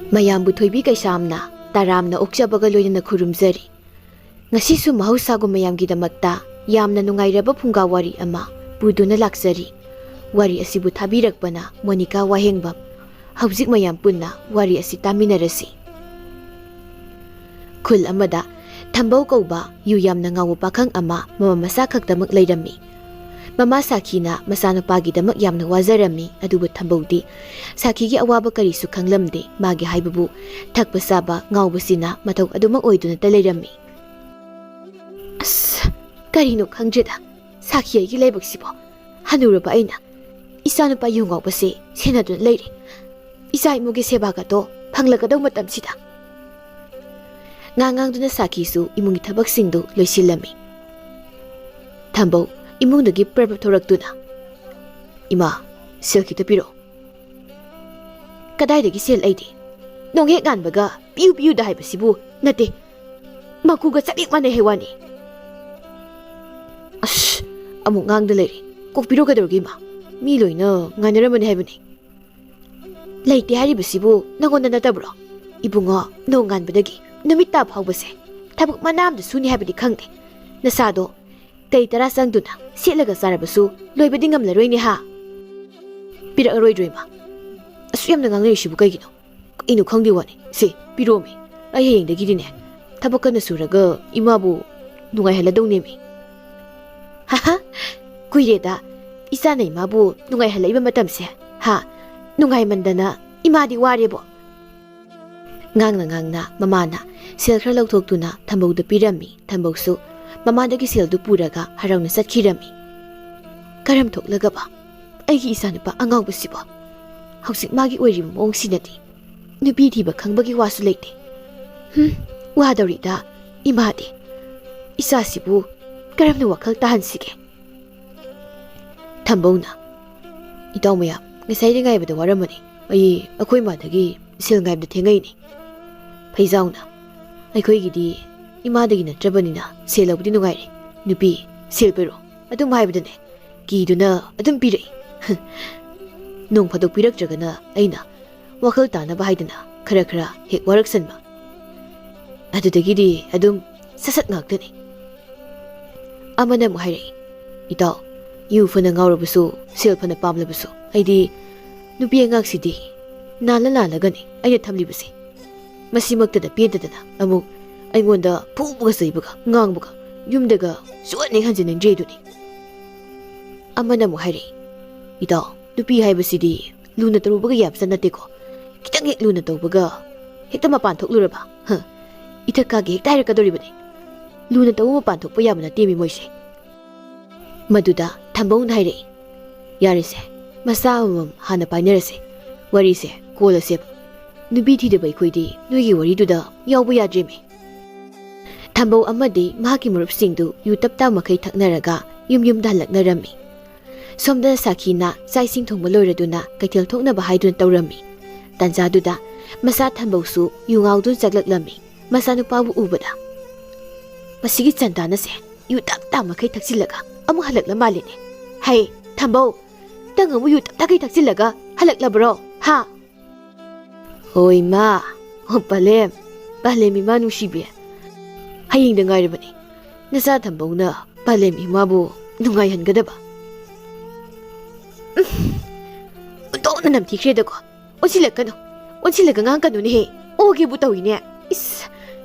ꯃꯌꯥꯝꯕꯨ ꯊꯣꯏꯕꯤ ꯀꯩꯁꯥꯝꯅ ꯇꯥꯔꯥꯝꯅ ꯑꯣꯛꯆꯕꯒ ꯂꯣꯏꯅꯅ ꯈꯨꯔꯨꯝꯖꯔꯤ꯫ ꯉꯁꯤꯁꯨ ꯃꯍꯧꯁꯥꯒꯨꯝ ꯃꯌꯥꯝꯒꯤꯗꯃꯛꯇ ꯌꯥꯝꯅ ꯅꯨꯡꯉꯥꯏꯔꯕ ꯐꯨꯡꯒꯥ ꯋꯥꯔꯤ ꯑꯃ ꯄꯨꯗꯨꯅ ꯂꯥꯛꯆꯔꯤ꯫ ꯋꯥꯔꯤ ꯑꯁꯤꯕꯨ ꯊꯥꯕꯤꯔꯛꯄꯅ ꯃꯣꯅꯤꯀꯥ ꯋꯥꯍꯦꯡꯕꯝ꯫ ꯍꯧꯖꯤꯛ ꯃꯌꯥꯝ ꯄꯨꯟꯅ ꯋꯥꯔꯤ ꯑꯁꯤ ꯇꯥꯃꯤꯟꯅꯔꯁꯤ꯫ ꯈꯨꯜ ꯑꯃꯗ ꯊꯝꯕꯧ ꯀꯧꯕ ꯌꯨ ꯌꯥꯝꯅ ꯉꯥꯎꯕ ꯄꯥꯈꯪ ꯑꯃ ꯃꯃꯥ ꯃꯆꯥ ꯈꯛꯇꯃꯛ ꯂꯩꯔꯝꯃꯤ꯫ ꯃꯃꯥ ꯁꯥꯈꯤꯅ ꯃꯆꯥꯅꯨꯄꯥꯒꯤꯗꯃꯛ ꯌꯥꯝꯅ ꯋꯥꯖꯔꯝꯃꯤ, ꯑꯗꯨꯕꯨ ꯊꯝꯕꯧꯗꯤ ꯁꯥꯈꯤꯒꯤ ꯑꯋꯥꯕ ꯀꯔꯤꯁꯨ ꯈꯪꯂꯝꯗꯦ꯫ ꯃꯥꯒꯤ ꯍꯥꯏꯕꯕꯨ ꯊꯛꯄ ꯆꯥꯕ ꯉꯥꯎꯕꯁꯤꯅ ꯃꯊꯧ ꯑꯗꯨꯃꯛ ꯑꯣꯏꯗꯨꯅꯇ ꯂꯩꯔꯝꯃꯤ꯫ ꯑꯁ, ꯀꯔꯤꯅꯣ ꯈꯪꯗ꯭ꯔꯦꯗ, ꯁꯥꯈꯤ ꯑꯩꯒꯤ ꯂꯥꯏꯕꯛꯁꯤꯕꯣ ꯍꯅꯨꯔꯕ ꯑꯩꯅ ꯏꯆꯥꯅꯨꯄꯥ ꯌꯨ ꯉꯥꯎꯕꯁꯦ ꯁꯦꯟꯅꯗꯨꯅ ꯂꯩꯔꯦ꯫ ꯏꯆꯥ ꯏꯃꯨꯒꯤ ꯁꯦꯕꯥꯒꯗꯣ ꯐꯪꯂꯒꯗꯧ ꯃꯇꯝꯁꯤꯗ꯫ ꯉꯥꯡꯗꯨꯅ ꯁꯥꯈꯤꯁꯨ ꯏꯃꯨꯡꯒꯤ ꯊꯕꯛꯁꯤꯡꯗꯨ ꯂꯣꯏꯁꯤꯜꯂꯝꯃꯤ꯫ ꯊꯝꯕꯧ ꯏꯃꯨꯡꯗꯒꯤ ꯄ꯭ꯔꯕ ꯊꯣꯔꯛꯇꯨꯅ, "ꯏꯃꯥ, ꯁꯦꯜ ꯈꯤꯇ ꯄꯤꯔꯛꯑꯣ." "ꯀꯗꯥꯏꯗꯒꯤ ꯁꯦꯜ ꯑꯩꯗꯤ? ꯅꯣꯡꯍꯦꯛ ꯉꯥꯟꯕꯒ ꯄꯤꯌꯨ ꯄꯤꯌꯨꯗ ꯍꯥꯏꯕꯁꯤꯕꯨ ꯅꯠꯇꯦ, ꯃꯀꯨꯒ ꯆꯞ ꯍꯦꯛ ꯃꯥꯟꯅꯩ ꯍꯥꯏꯋꯥꯅꯤ." "ꯑꯁ, ꯑꯃꯨꯛ ꯉꯥꯡꯗ ꯂꯩꯔꯦ, ꯀꯣꯛꯄꯤꯔꯣ ꯀꯩꯗꯧꯔꯒꯦ ꯏꯃꯥ? ꯃꯤ ꯂꯣꯏꯅ ꯉꯥꯏꯅꯔꯝꯕꯅꯤ ꯍꯥꯏꯕꯅꯤ." "ꯂꯩꯇꯦ ꯍꯥꯏꯔꯤꯕꯁꯤꯕꯨ ꯅꯪꯉꯣꯟꯗ ꯅꯠꯇꯕ꯭ꯔꯣ? ꯏꯕꯨꯡꯉꯣ, ꯅꯣꯡ ꯉꯥꯟꯕꯗꯒꯤ ꯅꯨꯃꯤꯠ ꯇꯥ ꯐꯥꯎꯕꯁꯦ ꯊꯕꯛ ꯃꯅꯥ ꯑꯃꯗ ꯁꯨꯅꯤ ꯍꯥꯏꯕꯗꯤ ꯈꯪꯗꯦ꯫ ꯅꯁꯥꯗꯣ ꯀꯩ ꯇꯔꯥ ꯆꯪꯗꯨꯅ ꯁꯦꯠꯂꯒ ꯆꯥꯔꯕꯁꯨ ꯂꯣꯏꯕꯗꯤ ꯉꯝꯂꯔꯣꯏꯅꯦ ꯍꯥ? ꯄꯤꯔꯛꯑꯔꯣꯏꯗ꯭ꯔꯣ ꯏꯃꯥ? ꯑꯁꯨꯛ ꯌꯥꯝꯅ ꯉꯥꯡꯅꯔꯤꯁꯤꯕꯨ ꯀꯩꯒꯤꯅꯣ? ꯀꯩꯅꯣ ꯈꯪꯗꯦ ꯋꯥꯅꯤ꯫ ꯁꯦ ꯄꯤꯔꯣꯃꯤ, ꯑꯩ ꯍꯌꯦꯡꯗꯒꯤꯗꯤꯅꯦ ꯊꯕꯛ ꯀꯟꯅ ꯁꯨꯔꯒ ꯏꯃꯥꯕꯨ ꯅꯨꯡꯉꯥꯏꯍꯜꯂꯗꯧꯅꯦꯃꯤ." "ꯍꯥꯍꯥ, ꯀꯨꯏꯔꯦꯗ ꯏꯆꯥꯅ ꯏꯃꯥꯕꯨ ꯅꯨꯡꯉꯥꯏꯍꯜꯂꯛꯏꯕ ꯃꯇꯝꯁꯦ꯫ ꯍꯥ, ꯅꯨꯡꯉꯥꯏꯃꯟꯗꯅ ꯏꯃꯥꯗꯤ ꯋꯥꯔꯦꯕꯣ." ꯉꯥꯡꯅ ꯃꯃꯥꯅ ꯁꯦꯜ ꯈꯔ ꯂꯧꯊꯣꯛꯇꯨꯅ ꯊꯝꯕꯧꯗ ꯄꯤꯔꯝꯃꯤ꯫ ꯊꯝꯕꯧꯁꯨ ꯃꯃꯥꯗꯒꯤ ꯁꯦꯜꯗꯨ ꯄꯨꯔꯒ ꯍꯔꯥꯎꯅ ꯆꯠꯈꯤꯔꯝꯃꯤ꯫ ꯀꯔꯝ ꯊꯣꯛꯂꯒꯕ ꯑꯩꯒꯤ ꯏꯆꯥꯅꯨꯄꯥ ꯑꯉꯥꯎꯕꯁꯤꯕꯣ? ꯍꯧꯖꯤꯛ ꯃꯥꯒꯤ ꯑꯣꯏꯔꯤꯕ ꯃꯑꯣꯡꯁꯤꯅꯗꯤ ꯅꯨꯄꯤ ꯊꯤꯕ ꯈꯪꯕꯒꯤ ꯋꯥꯁꯨ ꯂꯩꯇꯦ꯫ ꯋꯥꯗꯧꯔꯤꯗ ꯏꯃꯥꯗꯤ꯫ ꯏꯆꯥꯁꯤꯕꯨ ꯀꯔꯝꯅ ꯋꯥꯈꯜ ꯇꯥꯍꯟꯁꯤꯒꯦ? ꯊꯝꯕꯧꯅ, "ꯏꯇꯥꯎ ꯃꯌꯥꯝ, ꯉꯁꯥꯏꯗꯤ ꯉꯥꯏꯕꯗ ꯋꯥꯔꯝꯃꯅꯤ. ꯑꯩꯈꯣꯏ ꯃꯥꯗꯒꯤ ꯁꯦꯜ ꯉꯥꯏꯕꯗ ꯊꯦꯡꯉꯛꯏꯅꯤ." ꯐꯩꯖꯥꯎꯅ, "ꯑꯩꯈꯣꯏꯒꯤꯗꯤ ꯏꯃꯥꯗꯒꯤ ꯅꯠꯇ꯭ꯔꯕꯅꯤꯅ ꯁꯦꯜ ꯂꯧꯕꯗꯤ ꯅꯨꯡꯉꯥꯏꯔꯦ. ꯅꯨꯄꯤ, ꯁꯦꯜ ꯄꯤꯔꯣ." ꯑꯗꯨꯝ ꯍꯥꯏꯕꯗꯅꯦ ꯀꯤꯗꯨꯅ ꯑꯗꯨꯝ ꯄꯤꯔꯛꯏ꯫ ꯅꯣꯡ ꯐꯥꯗꯣꯛ ꯄꯤꯔꯛꯇ꯭ꯔꯒꯅ ꯑꯩꯅ ꯋꯥꯈꯜ ꯇꯥꯅꯕ ꯍꯥꯏꯗꯅ ꯈꯔ ꯍꯦꯛ ꯋꯥꯔꯛꯁꯟꯕ, ꯑꯗꯨꯗꯒꯤꯗꯤ ꯑꯗꯨꯝ ꯁꯠ ꯉꯥꯛꯇꯅꯤ." ꯑꯃꯅ ꯑꯃꯨꯛ ꯍꯥꯏꯔꯛꯏ, "ꯏꯇꯥꯎ, ꯌꯨ ꯐꯅ ꯉꯥꯎꯔꯕꯁꯨ ꯁꯦꯜ ꯐꯅ ꯄꯥꯝꯂꯕꯁꯨ ꯑꯩꯗꯤ ꯅꯨꯄꯤ ꯑꯉꯥꯡꯁꯤꯗꯤ ꯅꯥꯜꯂꯒꯅꯤ ꯑꯩꯅ ꯊꯝꯂꯤꯕꯁꯦ. ꯃꯁꯤꯃꯛꯇꯗ ꯄꯦꯟꯗꯗꯅ ꯑꯃꯨꯛ ꯑꯩꯉꯣꯟꯗ ꯐꯨꯕꯒ ꯆꯩꯕꯒ ꯉꯥꯡꯕꯒ ꯌꯨꯝꯗꯒ ꯁꯨꯍꯟ ꯍꯟꯖꯤꯟꯅꯤꯡꯗ꯭ꯔꯦꯗꯨꯅꯤ." ꯑꯃꯅ ꯑꯃꯨꯛ ꯍꯥꯏꯔꯛꯏ, "ꯏꯇꯥꯎ, ꯅꯨꯄꯤ ꯍꯥꯏꯕꯁꯤꯗꯤ ꯂꯨꯅ ꯇꯧꯔꯨꯕꯒ ꯌꯥꯕꯖꯥꯠ ꯅꯠꯇꯦꯀꯣ. ꯈꯤꯇꯪ ꯍꯦꯛ ꯂꯨꯅ ꯇꯧꯕꯒ ꯍꯦꯛꯇ ꯃꯄꯥꯟ ꯊꯣꯛꯂꯨꯔꯕ ꯏꯊꯛ ꯀꯥꯒꯦ ꯍꯦꯛꯇ ꯍꯥꯏꯔꯛꯀꯗꯧꯔꯤꯕꯅꯤ. ꯂꯨꯅ ꯇꯧꯕ ꯃꯄꯥꯟ ꯊꯣꯛꯄ ꯌꯥꯕ ꯅꯠꯇꯦꯃꯤ ꯃꯣꯏꯁꯦ." ꯃꯗꯨꯗ ꯊꯝꯕꯧꯅ ꯍꯥꯏꯔꯛꯏ, "ꯌꯥꯔꯦꯁꯦ, ꯃꯆꯥ ꯑꯃꯃꯝ ꯍꯥꯟꯅ ꯄꯥꯏꯅꯔꯁꯦ. ꯋꯥꯔꯤꯁꯦ ꯀꯣꯜꯂꯁꯦꯕ. ꯅꯨꯄꯤ ꯊꯤꯗꯕ ꯑꯩꯈꯣꯏꯗꯤ ꯅꯣꯏꯒꯤ ꯋꯥꯔꯤꯗꯨꯗ ꯌꯥꯎꯕ ꯌꯥꯗ꯭ꯔꯦꯃꯤ." ꯊꯝꯕꯧ ꯑꯃꯗꯤ ꯃꯍꯥꯛꯀꯤ ꯃꯔꯨꯞꯁꯤꯡꯗꯨ ꯌꯨ ꯇꯞꯇꯥ ꯃꯈꯩ ꯊꯛꯅꯔꯒ ꯌꯨꯝꯗ ꯍꯜꯂꯛꯅꯔꯝꯃꯤ꯫ ꯁꯣꯝꯗ ꯁꯥꯈꯤꯅ ꯆꯥꯛ ꯏꯁꯤꯡ ꯊꯣꯡꯕ ꯂꯣꯏꯔꯗꯨꯅ ꯀꯩꯊꯦꯜ ꯊꯣꯛꯅꯕ ꯍꯥꯏꯗꯨꯅ ꯇꯧꯔꯝꯃꯤ꯫ ꯇꯥꯟꯖꯥꯗꯨꯗ ꯃꯆꯥ ꯊꯝꯕꯧꯁꯨ ꯌꯨ ꯉꯥꯎꯗꯨꯅ ꯆꯪꯂꯛꯂꯝꯃꯤ꯫ ꯃꯆꯥꯅꯨꯄꯥꯕꯨ ꯎꯕꯗ, "ꯃꯁꯤꯒꯤ ꯆꯟꯗꯥꯅꯁꯦ ꯌꯨ ꯇꯞꯇꯥ ꯃꯈꯩ ꯊꯛꯆꯤꯜꯂꯒ ꯑꯃꯨꯛ ꯍꯜꯂꯛꯂ ꯃꯥꯜꯂꯤꯅꯦ꯫ ꯍꯩ ꯊꯝꯕꯧ, ꯅꯪ ꯑꯃꯨꯛ ꯌꯨ ꯇꯞꯇꯥꯈꯩ ꯊꯛꯆꯤꯜꯂꯒ ꯍꯜꯂꯛꯂꯕ꯭ꯔꯣ ꯍꯥ?" "ꯍꯣꯏ ꯃꯥ, ꯄꯂꯦꯝ ꯏꯃꯥ ꯅꯨꯡꯁꯤꯕꯤ, ꯍꯌꯦꯡꯗ ꯉꯥꯏꯔꯕꯅꯤ ꯅꯆꯥ ꯊꯝꯕꯧꯅ ꯄꯂꯦꯝ ꯏꯃꯥꯕꯨ ꯅꯨꯡꯉꯥꯏꯍꯟꯒꯗꯕ." "ꯑꯣꯟꯊꯣꯛꯅ ꯅꯝꯊꯤꯈ꯭ꯔꯦꯗꯀꯣ. ꯑꯣꯟꯁꯤꯜꯂꯒ ꯉꯥꯡꯀꯅꯨꯅꯦꯍꯦ. ꯑꯣꯒꯦꯕꯨ ꯇꯧꯏꯅꯦ. ꯏꯁ,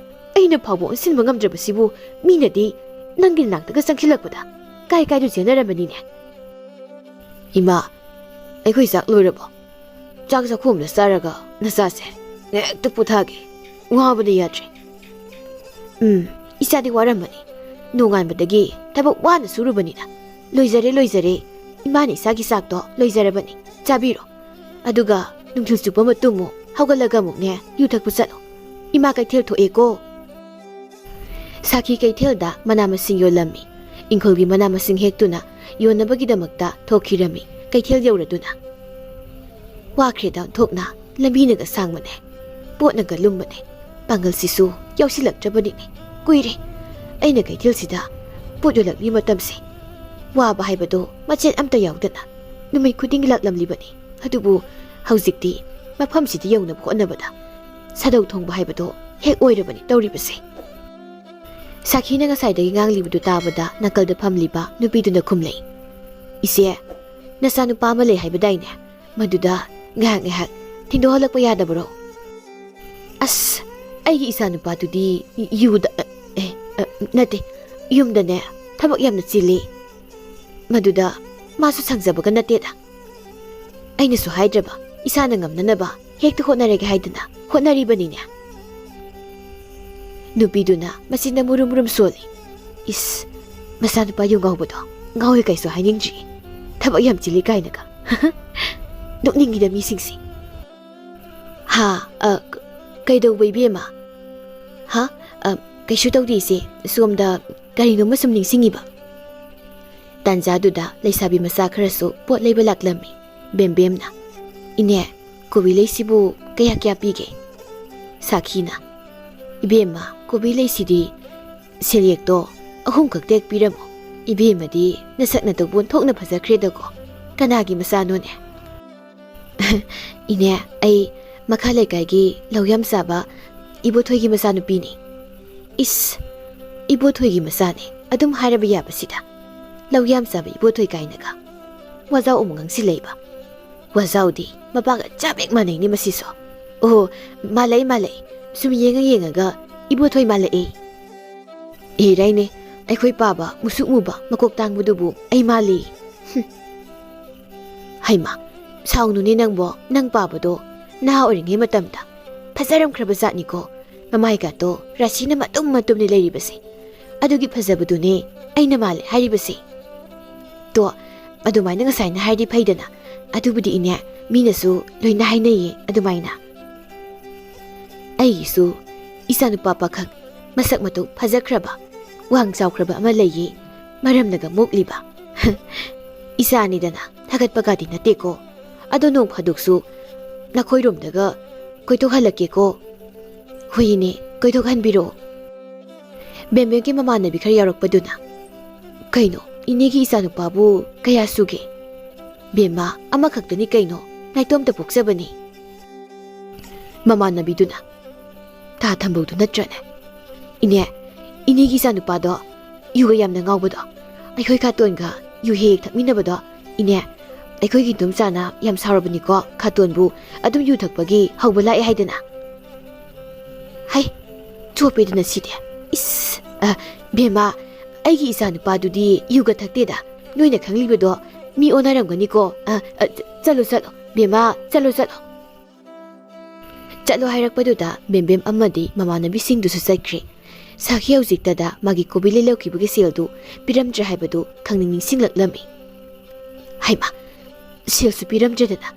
ꯑꯩꯅ ꯐꯥꯎꯕ ꯑꯣꯟꯁꯤꯟꯕ ꯉꯝꯗ꯭ꯔꯕꯁꯤꯕꯨ ꯃꯤꯅꯗꯤ ꯅꯪꯒꯤ ꯅꯥꯛꯇꯒ ꯆꯪꯁꯤꯜꯂꯛꯄꯗ ꯀꯥꯏꯗꯨ ꯆꯦꯟꯅꯔꯝꯃꯅꯤꯅꯦ." "ꯏꯃꯥ, ꯑꯩꯈꯣꯏ ꯆꯥꯛ ꯂꯣꯏꯔꯕꯣ? ꯆꯥꯛ ꯆꯥꯛꯈꯣꯝꯗ ꯆꯥꯔꯒ ꯅꯆꯥꯁꯦ ꯍꯦꯛꯇ ꯄꯣꯊꯥꯒꯦ. ꯋꯥꯕꯅ ꯌꯥꯗ꯭ꯔꯦ." "ꯏꯆꯥꯗꯤ ꯋꯥꯔꯝꯃꯅꯤ. ꯅꯣꯡꯉꯥꯟꯕꯗꯒꯤ ꯊꯕꯛ ꯋꯥꯅ ꯁꯨꯔꯨꯕꯅꯤꯅ. ꯂꯣꯏꯖꯔꯦ. ꯏꯃꯥꯅ ꯏꯆꯥꯒꯤ ꯆꯥꯛꯇꯣ ꯂꯣꯏꯖꯔꯕꯅꯤ. ꯆꯥꯕꯤꯔꯣ. ꯑꯗꯨꯒ ꯅꯨꯡꯊꯤꯜ ꯆꯨꯞꯄ ꯃꯇꯨꯡ ꯍꯧꯒꯠꯂꯒ ꯑꯃꯨꯛꯅꯦ ꯌꯨ ꯊꯛꯄ ꯆꯠꯂꯣ. ꯏꯃꯥ ꯀꯩꯊꯦꯜ ꯊꯣꯛꯑꯦꯀꯣ." ꯁꯥꯈꯤ ꯀꯩꯊꯦꯜꯗ ꯃꯅꯥ ꯃꯁꯤꯡ ꯌꯣꯜꯂꯝꯃꯤ꯫ ꯏꯪꯈꯣꯜꯒꯤ ꯃꯅꯥ ꯃꯁꯤꯡ ꯍꯦꯛꯇꯨꯅ ꯌꯣꯟꯅꯕꯒꯤꯗꯃꯛꯇ ꯊꯣꯛꯈꯤꯔꯝꯃꯤ꯫ ꯀꯩꯊꯦꯜ ꯌꯧꯔꯗꯨꯅ, "ꯋꯥꯈ꯭ꯔꯦꯗ ꯑꯣꯟꯊꯣꯛꯅ. ꯂꯝꯕꯤꯅꯒ ꯁꯥꯡꯕꯅꯦ, ꯄꯣꯠꯅꯒ ꯂꯨꯝꯕꯅꯦ. ꯄꯥꯡꯒꯜꯁꯤꯁꯨ ꯌꯥꯎꯁꯤꯜꯂꯛꯇ꯭ꯔꯕꯅꯤꯅꯦ. ꯀꯨꯏꯔꯦ ꯑꯩꯅ ꯀꯩꯊꯦꯜꯁꯤꯗ ꯄꯣꯠ ꯌꯣꯜꯂꯛꯂꯤ ꯃꯇꯝꯁꯦ. ꯋꯥꯕ ꯍꯥꯏꯕꯗꯣ ꯃꯆꯦꯠ ꯑꯝꯇ ꯌꯥꯎꯗꯅ ꯅꯨꯃꯤꯠ ꯈꯨꯗꯤꯡꯒꯤ ꯂꯥꯛꯂꯝꯂꯤꯕꯅꯤ. ꯑꯗꯨꯕꯨ ꯍꯧꯖꯤꯛꯇꯤ ꯃꯐꯝꯁꯤꯗ ꯌꯧꯅꯕ ꯍꯣꯠꯅꯕꯗ ꯁꯥꯗꯧ ꯊꯣꯡꯕ ꯍꯥꯏꯕꯗꯣ ꯍꯦꯛ ꯑꯣꯏꯔꯕꯅꯤ ꯇꯧꯔꯤꯕꯁꯦ꯫ ꯁꯥꯈꯤꯅ ꯉꯁꯥꯏꯗꯒꯤ ꯉꯥꯡꯂꯤꯕꯗꯨ ꯇꯥꯕꯗ ꯅꯥꯀꯜꯗ ꯐꯝꯂꯤꯕ ꯅꯨꯄꯤꯗꯨꯅ ꯈꯨꯝꯂꯩ꯫ ꯏꯆꯦ, ꯅꯆꯥꯅꯨꯄꯥ ꯑꯃ ꯂꯩ ꯍꯥꯏꯕꯗꯥꯏꯅꯦ? ꯃꯗꯨꯗ ꯉꯥꯏꯍꯥꯛ ꯊꯤꯟꯗꯣꯛꯍꯜꯂꯛꯄ ꯌꯥꯗꯕꯔꯣ? ꯑꯁ, ꯑꯩꯒꯤ ꯏꯆꯥꯅꯨꯄꯥꯗꯨꯗꯤ ꯅꯠꯇꯦ, ꯌꯨꯝꯗꯅꯦ ꯊꯕꯛ ꯌꯥꯝꯅ ꯆꯤꯜꯂꯤ꯫ ꯃꯗꯨꯗ ꯃꯥꯁꯨ ꯁꯪꯖꯕꯒ ꯅꯠꯇꯦꯗ꯫ ꯑꯩꯅꯁꯨ ꯍꯥꯏꯗ꯭ꯔꯕ ꯏꯁꯥꯅ ꯉꯝꯅꯅꯕ ꯍꯦꯛꯇ ꯍꯣꯠꯅꯔꯒꯦ ꯍꯥꯏꯗꯅ ꯍꯣꯠꯅꯔꯤꯕꯅꯤꯅꯦ꯫ ꯅꯨꯄꯤꯗꯨꯅ ꯃꯆꯤꯟꯅ ꯃꯨꯔꯨꯝ ꯃꯨꯔꯨꯝ ꯁꯣꯜꯂꯤ꯫ ꯏꯁ, ꯃꯆꯥꯅꯨꯄꯥ ꯌꯨ ꯉꯥꯎꯕꯗꯣ ꯉꯥꯎꯋꯦ ꯀꯩꯁꯨ ꯍꯥꯏꯅꯤꯡꯗ꯭ꯔꯤ꯫ ꯊꯕꯛ ꯌꯥꯝ ꯆꯤꯜꯂꯤ ꯀꯥꯏꯅꯒ ꯅꯣꯛꯅꯤꯡꯉꯤꯗ ꯃꯤꯁꯤꯡꯁꯤ꯫ ꯀꯩꯗꯧꯕ ꯏꯕꯦꯝꯃ? ꯀꯩꯁꯨ ꯇꯧꯗꯦ ꯏꯆꯦ, ꯁꯣꯝꯗ ꯀꯔꯤꯅꯣꯝꯃ ꯁꯨꯝ ꯅꯤꯡꯁꯤꯡꯉꯤꯕ꯫ ꯇꯥꯟꯖꯥꯗꯨꯗ ꯂꯩꯁꯥꯕꯤ ꯃꯆꯥ ꯈꯔꯁꯨ ꯄꯣꯠ ꯂꯩꯕ ꯂꯥꯛꯂꯝꯃꯤ꯫ ꯕꯦꯝꯕꯦꯝꯅ, ꯏꯅꯦ, ꯀꯣꯕꯤ ꯂꯩꯁꯤꯕꯨ ꯀꯌꯥ ꯄꯤꯒꯦ? ꯁꯥꯈꯤꯅ, ꯏꯕꯦꯝꯃ, ꯀꯣꯕꯤ ꯂꯩꯁꯤꯗꯤ ꯁꯦꯜꯌꯦꯛꯇꯣ 3 ꯈꯛ ꯇꯦꯛ ꯄꯤꯔꯝꯃꯣ꯫ ꯏꯕꯦꯝꯃꯗꯤ ꯅꯁꯛ ꯅꯇꯧ ꯊꯣꯛꯅ ꯐꯖꯈ꯭ꯔꯦꯗꯀꯣ꯫ ꯀꯅꯥꯒꯤ ꯃꯆꯥꯅꯣꯅꯦ? ꯏꯅꯦ, ꯑꯩ ꯃꯈꯥ ꯂꯩꯀꯥꯏꯒꯤ ꯂꯧꯌꯥꯝ ꯆꯥꯕ ꯏꯕꯣꯊꯣꯏꯒꯤ ꯃꯆꯥꯅꯨꯄꯤꯅꯤ꯫ ꯏꯁ, ꯏꯕꯣꯊꯣꯏꯒꯤ ꯃꯆꯥꯅꯦ ꯑꯗꯨꯝ ꯍꯥꯏꯔꯕ ꯌꯥꯕꯁꯤꯗ꯫ ꯂꯧꯌꯥꯝ ꯆꯥꯕ ꯏꯕꯣꯊꯣꯏ ꯀꯥꯏꯅꯒ ꯋꯥꯖꯥꯎ ꯑꯃꯨꯛ ꯉꯥꯡꯁꯤꯜꯂꯛꯏꯕ꯫ ꯋꯥꯖꯥꯎꯗꯤ ꯃꯄꯥꯒ ꯆꯞ ꯍꯦꯛ ꯃꯥꯟꯅꯩꯅꯤ ꯃꯁꯤꯁꯨ꯫ ꯑꯣ, ꯃꯥꯜꯂꯛꯏ, ꯁꯨꯝ ꯌꯦꯡꯉꯒ ꯏꯕꯣꯊꯣꯏ ꯃꯥꯜꯂꯛꯏ꯫ ꯏꯔꯩꯅꯦ, ꯑꯩꯈꯣই ꯄꯥꯕ ꯃꯨꯁꯨꯛ ꯃꯨꯕ ꯃꯀꯣꯛ ꯇꯥꯡꯕꯗꯨꯕꯨ ꯑꯩ ꯃꯥꯜꯂꯤ꯫ ꯍꯩꯃꯥ, ꯁꯥꯎꯅꯨꯅꯦ ꯅꯪꯕꯣ, ꯅꯪ ꯄꯥꯕꯗꯣ ꯅꯍꯥ ꯑꯣꯏꯔꯤꯉꯩ ꯃꯇꯝꯗ ꯐꯖꯔꯝꯈ꯭ꯔꯕ ꯖꯥꯠꯅꯤꯀꯣ꯫ ꯃꯃꯥꯏꯒꯥꯇꯣ ꯔꯥꯁꯤꯅ ꯃꯇꯨꯝꯅꯤ ꯂꯩꯔꯤꯕꯁꯦ꯫ ꯑꯗꯨꯒꯤ ꯐꯖꯕꯗꯨꯅꯦ ꯑꯩꯅ ꯃꯥꯜꯂꯦ ꯍꯥꯏꯔꯤꯕꯁꯦ꯫ ꯇꯣ, ꯑꯗꯨꯃꯥꯏꯅ ꯉꯁꯥꯏꯅ ꯍꯥꯏꯔꯗꯤ ꯐꯩꯗꯅ꯫ ꯑꯗꯨꯕꯨꯗꯤ ꯏꯅꯦ, ꯃꯤꯅꯁꯨ ꯂꯣꯏꯅ ꯍꯥꯏꯅꯩꯌꯦ ꯑꯗꯨꯃꯥꯏꯅ꯫ ꯑꯩꯒꯤꯁꯨ ꯏꯆꯥꯅꯨꯄꯥ ꯄꯥꯈꯪ ꯃꯁꯛ ꯃꯇꯧ ꯐꯖꯈ꯭ꯔꯕ ꯋꯥꯡ ꯆꯥꯎꯈ꯭ꯔꯕ ꯑꯃ ꯂꯩꯌꯦ, ꯃꯔꯝꯅꯒ ꯃꯣꯛꯂꯤꯕ꯫ ꯏꯆꯥꯅꯤꯗꯅ ꯊꯥꯒꯠꯄꯒꯗꯤ ꯅꯠꯇꯦꯀꯣ꯫ ꯑꯗꯣ ꯅꯣꯡ ꯐꯥꯗꯣꯛꯁꯨ ꯅꯈꯣꯏꯔꯣꯝꯗꯒ ꯀꯣꯏꯊꯣꯛꯍꯜꯂꯛꯀꯦꯀꯣ꯫ ꯍꯣꯏꯅꯦ, ꯀꯣꯏꯊꯣꯛꯍꯟꯕꯤꯔꯣ꯫ ꯕꯦꯝꯕꯦꯝꯒꯤ ꯃꯃꯥꯟꯅꯕꯤ ꯈꯔ ꯌꯥꯎꯔꯛꯄꯗꯨꯅ, ꯀꯩꯅꯣ, ꯏꯅꯦꯒꯤ ꯏꯆꯥꯅꯨꯄꯥꯕꯨ ꯀꯌꯥ ꯁꯨꯒꯦ? ꯕꯦꯝꯃ, ꯑꯃꯈꯛꯇꯅꯤ ꯀꯩꯅꯣ, ꯅꯥꯏꯇꯣꯝꯇ ꯄꯣꯛꯆꯕꯅꯤ꯫ ꯃꯃꯥꯟꯅꯕꯤꯗꯨꯅ, ꯊꯥ ꯊꯝꯕꯧꯗꯨ ꯅꯠꯇ꯭ꯔꯅꯦ? ꯏꯅꯦ, ꯏꯅꯦꯒꯤ ꯏꯆꯥꯅꯨꯄꯥꯗꯣ ꯌꯨꯒ ꯌꯥꯝꯅ ꯉꯥꯎꯕꯗꯣ, ꯑꯩꯈꯣꯏ ꯈꯥꯇꯣꯟꯒ ꯌꯨ ꯍꯦꯛ ꯊꯛꯃꯤꯟꯅꯕꯗꯣ꯫ ꯏꯅꯦ, ꯑꯩꯈꯣꯏꯒꯤ ꯏꯗꯣꯝꯆꯥꯅ ꯌꯥꯝ ꯁꯥꯎꯔꯕꯅꯤꯀꯣ ꯈꯥꯇꯣꯟꯕꯨ ꯑꯗꯨꯝ ꯌꯨ ꯊꯛꯄꯒꯤ ꯍꯧꯕ ꯂꯥꯛꯑꯦ ꯍꯥꯏꯗꯅ꯫ ꯍꯩ, ꯆꯣꯞꯄꯦꯗꯅ ꯁꯤꯗꯤ꯫ ꯏꯁ, ꯕꯦꯝꯃ, ꯑꯩꯒꯤ ꯏꯆꯥꯅꯨꯄꯥꯗꯨꯗꯤ ꯌꯨꯒ ꯊꯛꯇꯦꯗ꯫ ꯅꯣꯏꯅ ꯈꯪꯂꯤꯕꯗꯣ ꯃꯤ ꯑꯣꯟꯅꯔꯝꯒꯅꯤꯀꯣ꯫ ꯆꯠꯂꯣ ꯕꯦꯝꯃ, ꯆꯠꯂꯣ꯫ ꯆꯠꯂꯣ ꯍꯥꯏꯔꯛꯄꯗꯨꯗ ꯕꯦꯝꯕꯦꯝ ꯑꯃꯗꯤ ꯃꯃꯥꯟꯅꯕꯤꯁꯤꯡꯗꯨꯁꯨ ꯆꯠꯈ꯭ꯔꯦ꯫ ꯁꯥꯈꯤ ꯍꯧꯖꯤꯛꯇꯗ ꯃꯥꯒꯤ ꯀꯣꯕꯤ ꯂꯩ ꯂꯧꯈꯤꯕꯒꯤ ꯁꯦꯜꯗꯨ ꯄꯤꯔꯝꯗ꯭ꯔꯦ ꯍꯥꯏꯕꯗꯨ ꯅꯤꯡꯁꯤꯡꯂꯛꯂꯝꯃꯤ꯫ ꯍꯩꯃꯥ, ꯁꯦꯜꯁꯨ ꯄꯤꯔꯝꯗ꯭ꯔꯦꯗꯅ꯫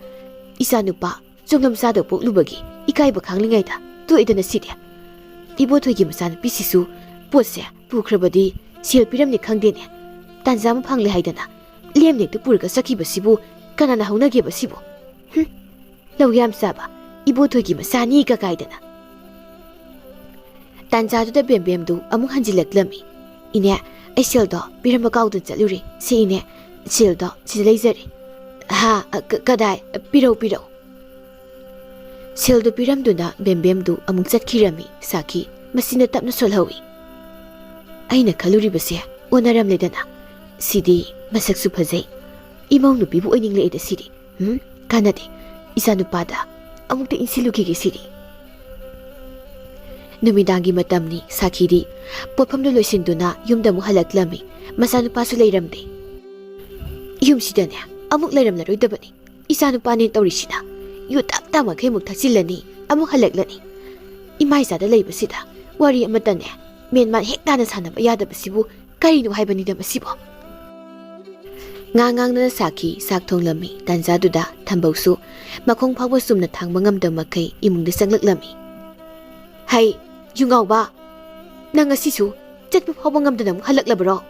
ꯏꯆꯥꯅꯨꯄꯥ ꯆꯣꯡꯂꯝ ꯆꯥꯗ ꯄꯣꯛꯂꯨꯕꯒꯤ ꯏꯀꯥꯏꯕ ꯈꯥꯡꯂꯤꯉꯩꯗ ꯇꯣꯛꯏꯗꯅ ꯁꯤꯗꯤ꯫ ꯏꯕꯣꯊꯣꯏꯒꯤ ꯃꯆꯥꯅꯨꯄꯤꯁꯤꯁꯨ ꯄꯣꯠꯁꯦ ꯄꯨꯈ꯭ꯔꯕꯗꯤ ꯁꯦꯜ ꯄꯤꯔꯝꯅꯤ ꯈꯪꯗꯦꯅꯦ꯫ ꯇꯥꯟꯖꯥ ꯑꯃ ꯐꯪꯂꯦ ꯍꯥꯏꯗꯅ ꯂꯦꯝꯅꯦꯛꯇ ꯄꯨꯔꯒ ꯆꯠꯈꯤꯕꯁꯤꯕꯨ ꯀꯅꯥꯅ ꯍꯧꯅꯒꯦꯕ ꯁꯤꯕꯨ? ꯂꯧ ꯌꯥꯝ ꯆꯥꯕ ꯏꯕꯣꯊꯣꯏꯒꯤ ꯃꯆꯥꯅꯤ ꯀꯥꯏꯗꯅ꯫ ꯇꯥꯟꯖꯥꯗꯨꯗ ꯕꯦꯝꯕꯦꯝꯗꯨ ꯑꯃꯨꯛ ꯍꯟꯖꯤꯜꯂꯛꯂꯝꯃꯤ꯫ ꯏꯅꯦ, ꯑꯩ ꯁꯦꯜꯗꯣ ꯄꯤꯔꯝꯕ ꯀꯥꯎꯗꯅ ꯆꯠꯂꯨꯔꯦ꯫ ꯁꯤ ꯏꯅꯦ, ꯁꯦꯜꯗꯣ ꯁꯤꯗ ꯂꯩꯖꯔꯦ꯫ ꯀꯗꯥꯏ? ꯄꯤꯔꯛꯎ꯫ ꯁꯦꯜꯗꯨ ꯄꯤꯔꯝꯗꯨꯅ ꯕꯦꯝꯕꯦꯝꯗꯨ ꯑꯃꯨꯛ ꯆꯠꯈꯤꯔꯝꯃꯤ꯫ ꯁꯥꯈꯤ ꯃꯁꯤꯅ ꯇꯞꯅ ꯁꯣꯜꯍꯧꯏ꯫ ꯑꯩꯅ ꯈꯜꯂꯨꯔꯤꯕꯁꯦ ꯑꯣꯟꯅꯔꯝꯂꯦꯗꯅ꯫ ꯁꯤꯗꯤ ꯃꯁꯛꯁꯨ ꯐꯖꯩ, ꯏꯃꯧ ꯅꯨꯄꯤꯕꯨ ꯑꯣꯏꯅꯤꯡꯂꯛꯑꯦꯗ ꯁꯤꯗꯤ꯫ ꯀꯥꯟꯅꯗꯦ, ꯏꯆꯥꯅꯨꯄꯥꯗ ꯑꯃꯨꯛꯇ ꯏꯟꯁꯤꯜꯂꯨꯈꯤꯒꯦ ꯁꯤꯗꯤ꯫ ꯅꯨꯃꯤꯗꯥꯡꯒꯤ ꯃꯇꯝꯅꯤ꯫ ꯁꯥꯈꯤꯗꯤ ꯄꯣꯠꯐꯝꯗꯨ ꯂꯣꯏꯁꯤꯟꯗꯨꯅ ꯌꯨꯝꯗ ꯑꯃꯨꯛ ꯍꯜꯂꯛꯂꯝꯃꯤ꯫ ꯃꯆꯥꯅꯨꯄꯥꯁꯨ ꯂꯩꯔꯝꯗꯦ꯫ ꯌꯨꯝꯁꯤꯗꯅꯦ ꯑꯃꯨꯛ ꯂꯩꯔꯝꯂꯔꯣꯏꯗꯕꯅꯤ ꯏꯆꯥꯅꯨꯄꯥꯅꯦ ꯇꯧꯔꯤꯁꯤꯅ꯫ ꯌꯨ ꯇꯞ-ꯇꯞꯃꯈꯩꯃꯨꯛ ꯊꯛꯆꯤꯜꯂꯅꯤ, ꯑꯃꯨꯛ ꯍꯜꯂꯛꯂꯅꯤ꯫ ꯏꯃꯥꯏꯆꯥꯗ ꯂꯩꯕꯁꯤꯗ ꯋꯥꯔꯤ ꯑꯃꯇꯅꯦ ꯃꯦꯟꯃꯥꯟ ꯍꯦꯛ ꯇꯥꯅ ꯁꯥꯟꯅꯕ ꯌꯥꯗꯕꯁꯤꯕꯨ ꯀꯔꯤꯅꯣ ꯍꯥꯏꯕꯅꯤꯗ ꯃꯁꯤꯕꯣ꯫ ꯉꯥꯡꯗꯅ ꯁꯥꯈꯤ ꯆꯥꯛ ꯊꯣꯡꯂꯝꯃꯤ꯫ ꯇꯥꯟꯖꯥꯗꯨꯗ ꯊꯝꯕꯧꯁꯨ ꯃꯈꯣꯡ ꯐꯥꯎꯕ ꯆꯨꯝꯅ ꯊꯥꯡꯕ ꯉꯝꯗꯕ ꯃꯈꯩ ꯏꯃꯨꯡꯗ ꯆꯪꯂꯛꯂꯝꯃꯤ꯫ ꯍꯩ, ꯌꯨꯉꯥꯎꯕ, ꯅꯪ ꯉꯁꯤꯁꯨ ꯆꯠꯄ ꯐꯥꯎꯕ ꯉꯝꯗꯅ ꯑꯃꯨꯛ ꯍꯜꯂꯛꯂꯕ꯭ꯔꯣ?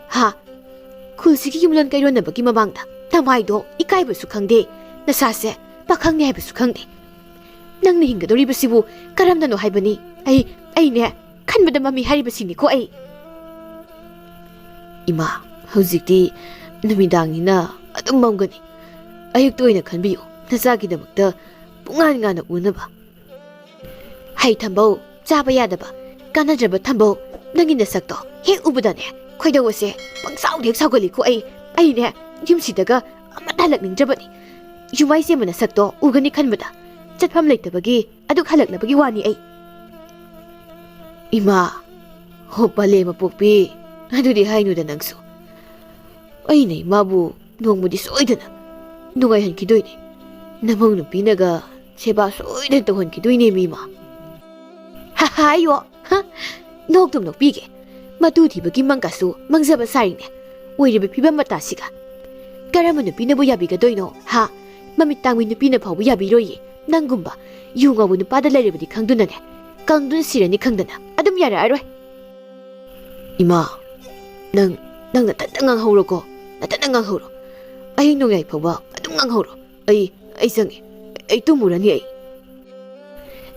ꯈꯨꯜꯁꯤꯒꯤ ꯌꯨꯝꯂꯣꯟ ꯀꯩꯔꯣꯟꯅꯕꯒꯤ ꯃꯃꯥꯡꯗ ꯅꯃꯥꯏꯗꯣ ꯏꯀꯥꯏꯕꯁꯨ ꯈꯪꯗꯦ, ꯅꯁꯥꯁꯦ ꯄꯥꯈꯪꯅꯤ ꯍꯥꯏꯕꯁꯨ ꯈꯪꯗꯦ꯫ ꯅꯪꯅ ꯍꯤꯡꯒꯗꯧꯔꯤꯕꯁꯤꯕꯨ ꯀꯔꯝꯅꯅꯣ ꯍꯥꯏꯕꯅꯤ? ꯑꯩꯅꯦ ꯈꯟꯕꯗ ꯃꯃꯤ ꯍꯥꯏꯔꯤꯕꯁꯤꯅꯤꯀꯣ ꯑꯩ꯫ ꯏꯃꯥ, ꯍꯧꯖꯤꯛꯇꯤ ꯅꯨꯃꯤꯗꯥꯡꯅꯤꯅ ꯑꯗꯨꯝ ꯃꯝꯒꯅꯤ꯫ ꯑꯌꯨꯛꯇ ꯑꯣꯏꯅ ꯈꯟꯕꯤꯌꯨ, ꯅꯆꯥꯒꯤꯗꯃꯛꯇ ꯄꯨꯡꯉꯥꯟ ꯉꯥꯟꯅ ꯎꯅꯕ꯫ Hay thambau chaba yadaba kanajaba thambau nangi nasakto hek ubudane khoidawase pangsau dek saugali ko ai ne yumsidaga amata halakningjabani yumai se mana sakto ugani khanbada chatpham leitabagi aduk halaklabagi wani ai Ima ho pale mapokpi adudi hainu da nangsu ai nei mabu nongmudi soidana nungai han kidoine namong nupinaga seba soidan tawon kidoine mima ha ayo ha noktum nokpige matu thibagi mangkasu mangjaba sarine oiribe phibam matasiga karama nupinabu yabiga doino ha mamit tangwi nupina phawu yabiroye nangumba yungabu nupada lairibadi khangdunane kangdun sirani khangdana adum yara aroi Ima nang natanang hawroko natanang hawro ai nongai phawa adum ngang hawro ai sangi ai tumurani ai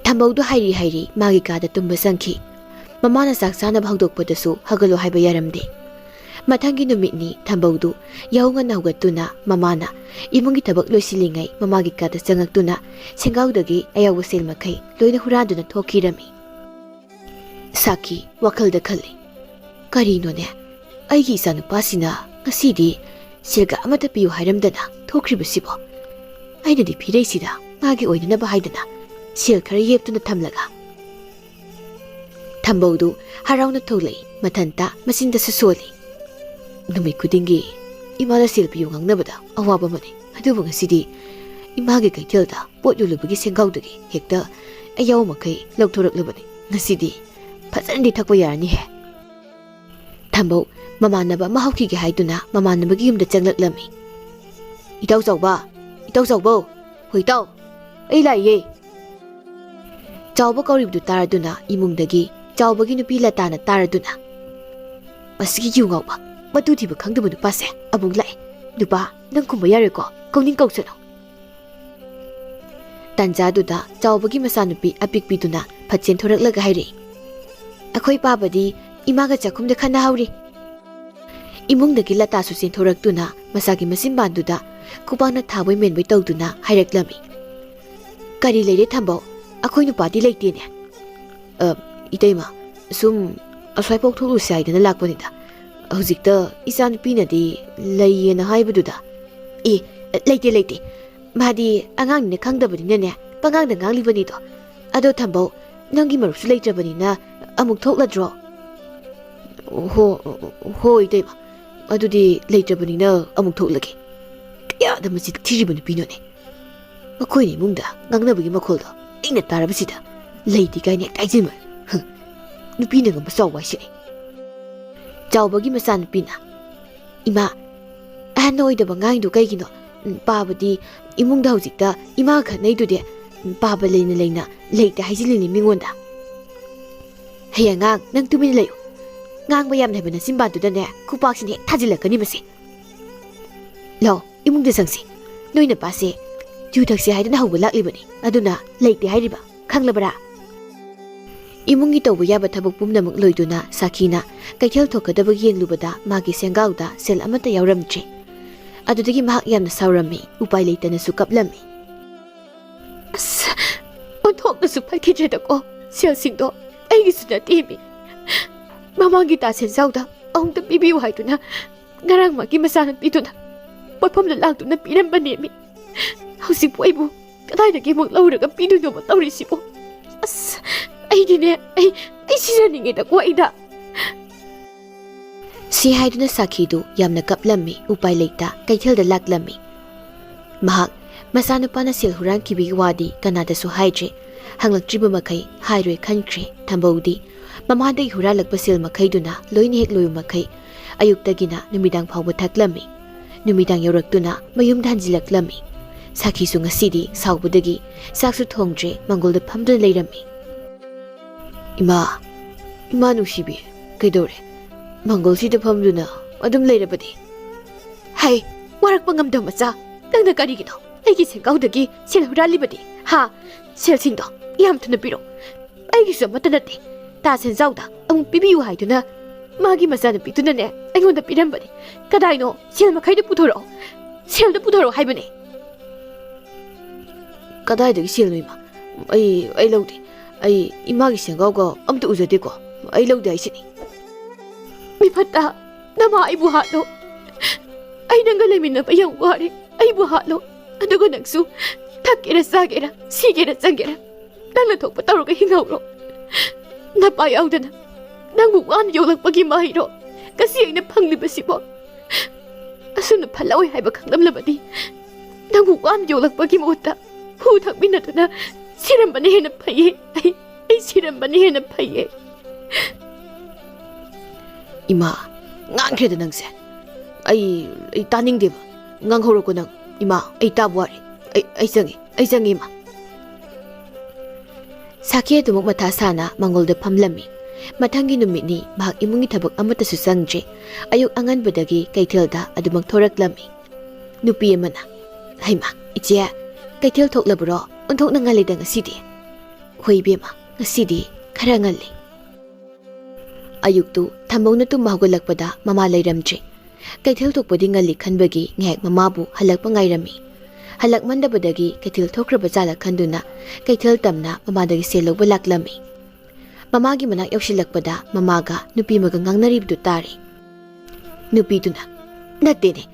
Thambaudu hairi magi kada tumba sangki mamana sak sana bhagdok podasu hagalo haiba yaramde Mathangi numitni thambaudu yaunga naugatuna mamana imungi tabak loisilingai mamagi kada changaktuna sengaudagi ayawu sel makai loina huraduna thokirami Saki wakalda khali Karino ne aigi sanu pasina ngasidi silga amata piyu hairamdana thokhribasibo aina di phireisida magi oidana bahaidana sil khara yeptuna thamlaga Thambaudu harauna tholei mathanta masinda sasoli Numai kudingi imala sil piyu ngangnabada awaba mani adubu ngasidi imagi kaithelda pot yulubagi sengaudagi hekta ayaw makai lauthoraklabani ngasidi fazandi thakpa yarani he Thambau mamanaba mahauki ge haiduna mamanabagi yumda changlaklami Itau chawba hoitau ai laiye Chawba kauribdu taraduna imungdagi chawbagi nupi latana taraduna Masigi yungawba matu thiba khangdaba nupase abung lai nupa nang khumba yareko kauning kausano Tanjaduda chawbagi masanupi apikpiduna phatchen thoraklaga haire Akhoi pabadi imaga chakhumda khana hauri Imungdagi lata su chen thoraktuna masagi masimbanduda kubana thaboi menbai tawduna haireklami Kari leire thambau akhoi nupadi leitene Itaima sum aswai pok tholu saidana lakpanida hujikta isan pinadi leiyena haibaduda leite madi angang ne khangdabani ne pangang da nganglibani do ado thambau nangi marusu leitrabani na amuk thokladro ho itaima adudi leitrabani na amuk thoklage kya da masjid thiribani pinone Makhoi mungda ngangnabagi makholdo ina tarabasida leiti kaine kaijima nupina ngam saw waisini Chawbagi masan pina Ima anoi da bangai du kaigino pabadi imungda hojikta ima khanai du de paba leina leita haijilini mingonda Hayangang nang tumin layo ngang bayam na bana simba du da ne kupak sin hek thajilakani masi Lo imungda sangsi noina pase Jutakse haidana hawba laklibani aduna leite hairiba khanglabara Imungi tawba yaba thabak pumnamak loiduna Sakina kaithel thokadaba yenglubada magi sengauda sel amata yauramtri adudagi mahak yamna saurami upai leitana su kaplami onthokna su phakijeda ko sel singdo aigi suna timi mamangi ta sensauda ongta bibiu haiduna ngarang magi masana pituna potphomda laktuna pirambani mi hausi poibu kadaidagi muk lauraga piduno ma taurisibo Aidine ai sijaninge da kwaida Si haiduna sakhidu yamna kaplami upai leita kaithelda laklami Mahak masanupana sil huran kibi wadi kanada su haidre hanglaktriba makai hairoi khankri Thambaudi mamadai huralakpa sil makaiduna loini hek loyu makai ayuktagina numidang phawba thaklami numidang yoraktuna mayum dhanjilaklami Sakhi su ngasidi saubudagi saksu thongdre mangolda phamduna leirami Ima nusibi kaidore mangol sida phamduna adum leirabadi Hai warakpa ngamda macha nangna karigino aigi sengaudagi sel huralibadi ha sel singdo yam thuna piro aigi su amata nate ta sensauda amuk pibiyu haiduna magi masana pituna ne aingonda pirambani kadaino sel makhaida puthoro haibane Kadaidagi sel noima ai laude ꯑꯩ 이마ꯒꯤ ꯁꯦꯡꯒꯥꯎꯒ ꯑꯝꯇ ꯎꯖꯗꯦꯀꯣ ꯑꯩ ꯂꯧꯗꯦ ꯍꯥꯏꯁꯤꯅꯤ 미fat다 나마 아이부 하로 아이 낭가 레미나바 영와리 아이부 하로 아누구 낭수 탁게라 싸게라 시게라 짱게라 낭나 톡바 따로가 힝하우로 나빠 야우다나 낭부 완 요락바기 마이로 kasi ay napanglibasibo asun palaw ay bakang lamlabadi nang buwan yolak bagi mota hutang minato na siram banihin na paye ay siram banihin na paye 이마 ngang nangse ay taningdeba ngang horo ko nang ima ay tabuari ay sangi ima Sakya dumok mata sana mangolda pamlami Mathangi numitni mahak imungi thabak amatasu sangdre ayuk anganbadagi kaithilda adumang thoraklami nupi amana haima ichia kaithil thoklabro onthok na ngalida ngasidi hoibema ngasidi khara ngalli ayuktu thambongna tu mahugolakpada mama leiramdre kaithil thokpadi ngalli khanbagi ngek mamabu halakpa ngairami halakmandabadagi kaithil thokraba jala khanduna kaithil tamna mamadagi selogba laklami Mamagi manak yausilakpada mamaga nupi maga ngangnaribdu tari. Nupi duna, natene,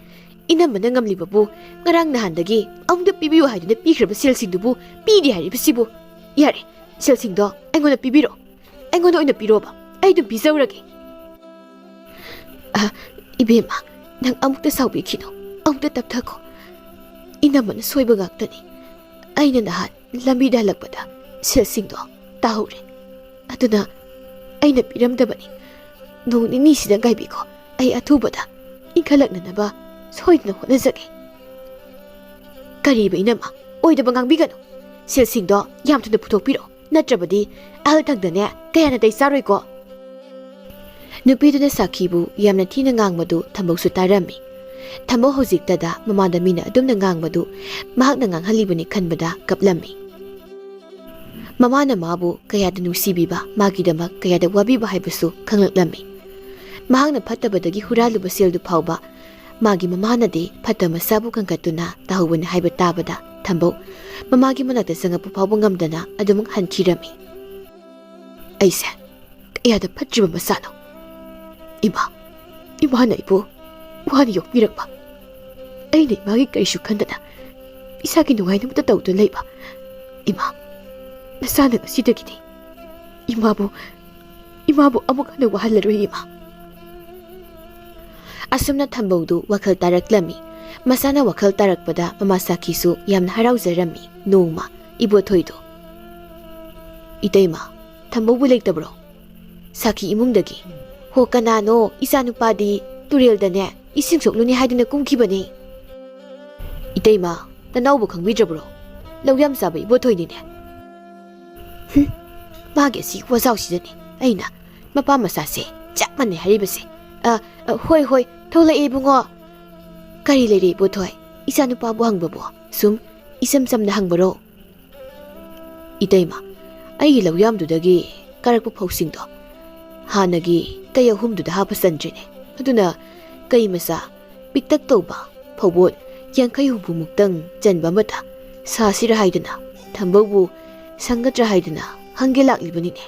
inamana ngamlibabu ngarang nahandagi amda pibiyo haiduna pikraba selsingdubu pidi haribasibu. Yare, selsingdo aingona pibiro. Aingona oina piroba. Aidu bizaurage. Ibema, nang amukta saubikino. Amukta tapthako. Inamana soiba ngaktani. Aina nahan lambida halakpada selsingdo tahore. Aduna aina piramdabani nong nini sida gaibiko ay athubada inkhalaknanaba soidna honajage kariba inama oidaba ngangbigano selsingdo yamthuna puthokpiro natrabadi al thangdane kayana dai saroiko nupiduna sakhibu yamna thina ngangmadu thamboksu tarami thambo hojiktada mamada mina adumna ngangmadu mahakna nganghalibani khanbada kaplami Mama na mabu kaya da nusibiba magidamak kaya da wabiba haibasu kanglaklami. Mahang na patabadagi huraluba sildu pauba magi mama na di patama sabu kangkatuna tahuban na haiba tabada tambo mamagi managda sanga pupauba ngamdana adumang hantirami. Ayse, kaya da patriba masano. Ima na ipo, wani yok mirakba. Ay na imagi karishu kandana. Isagi nungay na matatawdo layba. Ima, Nasana nga sidagini. Imabu amuk na wahalaroy ima. Asum na thambawdu wakal taraklami. Masana wakal tarakpada mamasakisu yamna harawzarami nungma ibothoydo. Itayma, thambawbu lektabro. Saki imungdagi. Ho kanano isanupadi turildane ising sokluni haiduna kumkibani. Itayma, tanawbu khangbidrabro. Lawyam saba ibothoynine. Magi si wazawsidani aina mapa masase chapmane haribase hoi thola ebungo kari lere bothoi isanupa bu hangbabo sum isam samna hangbaro itaima ai lawyamdudagi karakpu phosingdo hanagi kayahumduda hapasanjene aduna kai masa piktak toba phobot yankai humbu muktang janba mata sasira haidana thambobu Sangadra haiduna hangelak libanine.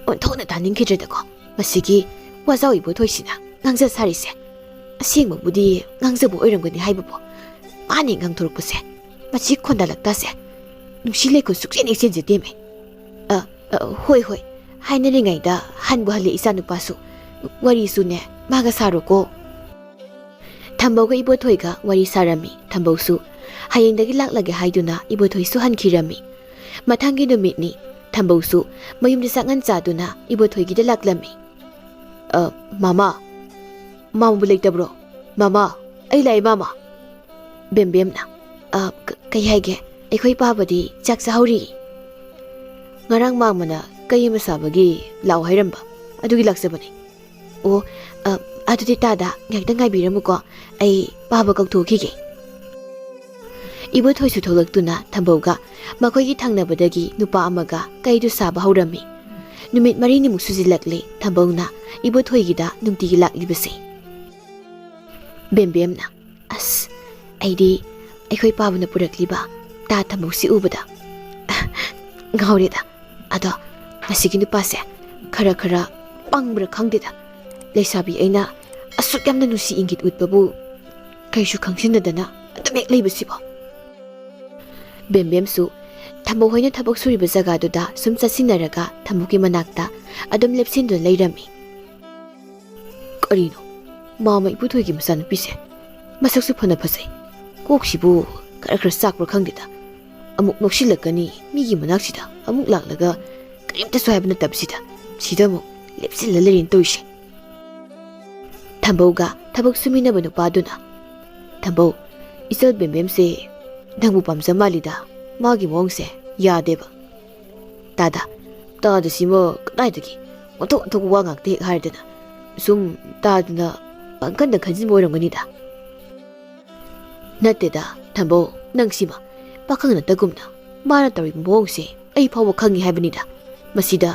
Onthona taningkidredako masigi wazaw ibothoisina ngangza sarise. Asingmabudi ngangzabu oiramgani haibabo. Mani ngangthorokpase. Machi khondalaktase. Nungsileko sukseni senjeteme. Hoi hainaringaida hanbu hale isanupasu. Warisune maga saroko. Thambawga ibothoiga wari sarami thambawsu hayengdagi laklage haiduna ibothoisu hankirami mathangi numitni thambawsu mayumda sangan chaduna ibothoigida laklami mama bu leitabro mama ai lai mama bembemna kai haige aikhoi pabadi chak sahuri ngarang mangmana kai masabagi law hairamba adugi laksabani o adudi tada ngakda ngaibiramuko ai paba kaukthokige Ibothoisu tholaktuna thambawga makoigi thangnabadagi nupa amaga kaidu saba haurami numit marini muk sujilakle thambawna ibothoigida nungtigi laklibase bembemna as aidi aikhoi pabuna purakliba ta thambawsi ubada ꯉꯥꯎꯔꯦꯗ ꯑꯗꯣ ꯃꯁꯤꯒꯤ ꯅꯨꯄꯥꯁꯦ ꯈꯔ ꯄꯪꯕ꯭ꯔꯥ ꯈꯪꯗꯦꯗ ꯂꯩꯁꯥꯕꯤ ꯑꯩꯅ ꯑꯁꯨꯛ ꯌꯥꯝꯅ ꯅꯨꯡꯁꯤ ꯏꯪꯒꯤꯠ ꯎꯠꯄꯕꯨ ꯀꯩꯁꯨ ꯈꯪꯁꯤꯟꯅꯗꯅ ꯑꯗꯨꯝ ꯍꯦꯛ ꯂꯩꯕꯁꯤꯕꯣ ꯕꯦꯝꯕꯦꯝꯁꯨ ꯊꯝꯕꯧ ꯍꯣꯏꯅ ꯊꯕꯛ ꯁꯨꯔꯤꯕ ꯖꯒꯥꯗꯨꯗ ꯁꯨꯝ ꯆꯠꯁꯤꯟꯅꯔꯒ ꯊꯝꯕꯧꯒꯤ ꯃꯅꯥꯛꯇ ꯑꯗꯨꯝ ꯂꯦꯞꯁꯤꯟꯗꯨꯅ ꯂꯩꯔꯝꯃꯤ ꯀꯔꯤꯅꯣ ꯃꯥꯃ ꯏꯄꯨꯊꯣꯏꯒꯤ ꯃꯆꯥꯅꯨꯄꯤꯁꯦ ꯃꯁꯛꯁꯨ ꯐꯅ ꯐꯖꯩ ꯀꯣꯛꯁꯤꯕꯨ ꯈꯔ ꯆꯥꯛꯄ꯭ꯔꯥ ꯈꯪꯗꯦꯗ ꯑꯃꯨꯛ ꯅꯣꯛꯁꯤꯜꯂꯛꯀꯅꯤ ꯃꯤꯒꯤ ꯃꯅꯥꯛꯁꯤꯗ ꯑꯃꯨꯛ ꯂꯥꯛꯂꯒ ꯀꯔꯤꯝꯇꯁꯨ ꯍꯥꯏꯕ ꯅꯠꯇꯕꯁꯤꯗ ꯁꯤꯗ ꯑꯃꯨꯛ ꯂꯦꯞꯁꯤꯜꯂ ꯂꯩꯔꯦꯅ ꯇꯧꯔꯤꯁꯦ ꯊꯝꯕꯧꯒ ꯊꯕꯛ ꯁꯨꯃꯤꯟꯅꯕ ꯅꯨꯄꯥꯗꯨꯅ ꯊꯝꯕꯧ ꯏꯆꯜ ꯕꯦꯝꯕꯦꯝꯁꯦ ꯅꯪꯕꯨ ꯄꯥꯝꯖ ꯃꯥꯜꯂꯤꯗ ꯃꯥꯒꯤ ꯃꯑꯣꯡꯁꯦ ꯌꯥꯗꯦꯕ ꯇꯥꯗ ꯁꯤꯃ ꯀꯗꯥꯏꯗꯒꯤ ꯑꯣꯟꯊꯣꯛ ꯑꯣꯟꯊꯣꯛꯄ ꯋꯥ ꯉꯥꯛꯇ ꯍꯦꯛ ꯍꯥꯏꯔꯗꯅ ꯁꯨꯝ ꯇꯥꯗꯨꯅ ꯄꯪꯀꯟꯗ ꯈꯟꯖꯤꯟꯕ ꯑꯣꯏꯔꯝꯒꯅꯤꯗ ꯅꯠꯇꯦꯗ ꯊꯝꯕꯧ ꯅꯪ ꯁꯤꯃ ꯄꯥꯈꯪ ꯅꯠꯇꯒꯨꯝꯅ ꯃꯥꯅ ꯇꯧꯔꯤꯕ ꯃꯑꯣꯡꯁꯦ ꯑꯩ ꯐꯥꯎꯕ ꯈꯪꯉꯤ ꯍꯥꯏꯕꯅꯤꯗ ꯃꯁꯤꯗ